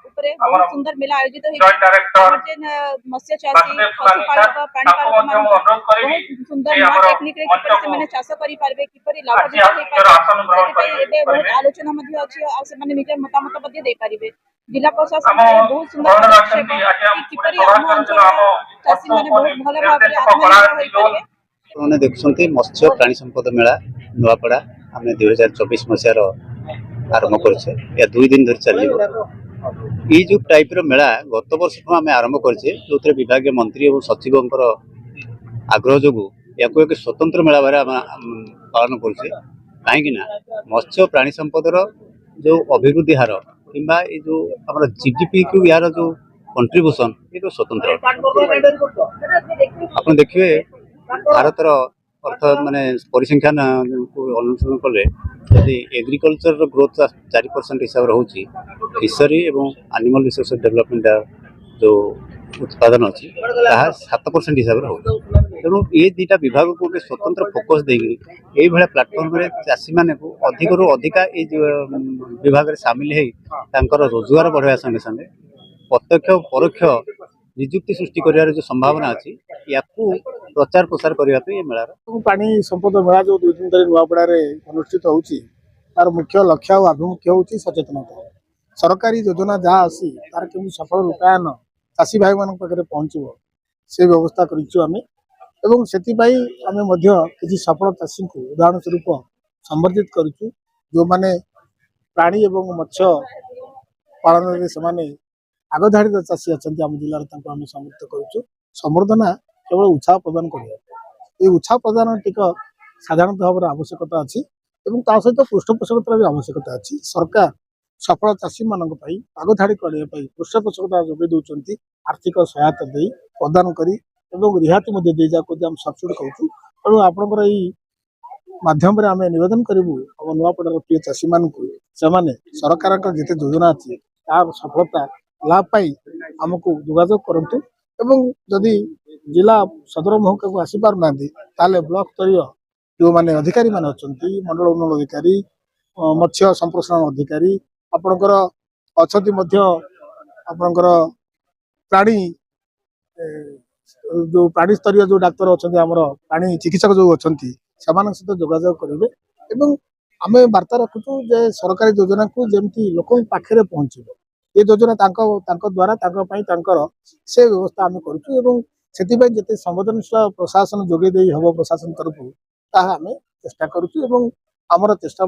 बहुत सुंदर मेला आयोजित मत्स्य चाषी पशुपालक प्राणीपालक बहुत सुंदर नवा टेक्निक रे चाष करि पारबे किपरि लाभजनक हे पारबे बहुत आलोचना मध्ये अछि निज मतामत मध्ये दे पारिबे। जिला प्रशासन बहुत सुंदर पदक्षेप किपरि आम अंचल चाषी माने बहुत भल भाव आत्मनिर्भर होई पारबे। उन्होंने देखुं मत्स्य प्राणी संपद मेला नुआपड़ा आम 2024 मसीहार आरंभ कर 2 दिन धरी चलो ये जो टाइप मेला गत वर्ष आम आरंभ करे जो विभाग मंत्री और सचिव आग्रह जो या एक स्वतंत्र मेला भाव पालन कर कहीं मत्स्य प्राणी संपदर जो अभिवृद्धि हार कि जो आम जीडीपी को यार जो कंट्रीब्यूशन ये तो स्वतंत्र आप देखिए भारतर अर्थ माने परिसंख्यान को अनुसरण कले यदि एग्रीकल्चर ग्रोथ 4% हिसाब से हो फिशरी और एनिमल रिसोर्स डेवलपमेंट जो उत्पादन अच्छी 7% हिसाब से हो तेणु ये दुटा विभाग को गोटे स्वतंत्र फोकस देगी प्लाटफर्म चाषी मान अधिक रू अधिका विभाग सामिल हो रोजगार बढ़ावा संगे संगे प्रत्यक्ष परोक्ष निजुक्ति सृष्टि कर जो संभावना अच्छी या प्रचार प्रसार करने मेला पानी संपद मेला जो 2 दिन धरी नुआपड़ा अनुष्ठित होची तार मुख्य लक्ष्य और आभिमुख्य होची सचेतनता सरकारी योजना जहाँ आसी तार केमि सफल रूपायन चाषी भाई मान पाखे पहुँचब से व्यवस्था करूँ किसी सफल चाषी को उदाहरण स्वरूप संबर्धित करूँ जो माने प्राणी एवं मत्स्य पालन से आगधाड़ी चाषी अच्छा आम जिले में समर्थित करुँ संवर्धना केवल उत्साह प्रदान कर उत्साह प्रदान टिक साधारण भाव आवश्यकता अच्छी सहित पृष्ठपोषकतार भी आवश्यकता अच्छी सरकार सफल चाषी मान आगधाड़ी करने पृष्ठपोषकता जोगे दौरान आर्थिक सहायता दे प्रदान कर रिहाती दे जाको आम सब्सिडी कहूँ तेणु आपंकर माध्यम आम नवेदन करूँ आम नुआपड़ार प्रिय चाषी मान सरकार जिते योजना अच्छी तार सफलता लाभ पाई आमको जोगाजोग करूँ एवं जदि जिला सदर महकुमा को आसी पार ना ब्लॉक स्तरीय जो माने अधिकारी मान अच्छा मंडल उन्नयन अधिकारी मत्स्य संप्रसारण अधिकारी आपणकर आपणकर प्राणी जो प्राणी स्तरीय जो डाक्तर अच्छा आमर प्राणी चिकित्सक जो अच्छा सहित जोगाजोग करेंगे एवं आम वार्ता रखुचु जे सरकारी योजना को जमी लोक पाखे पहुँचे ये योजना द्वारा से व्यवस्था आम करूँ जिते संवेदनशील प्रशासन जोगे हम प्रशासन तरफ आम चेष्टा करुँ आमर चेष्टा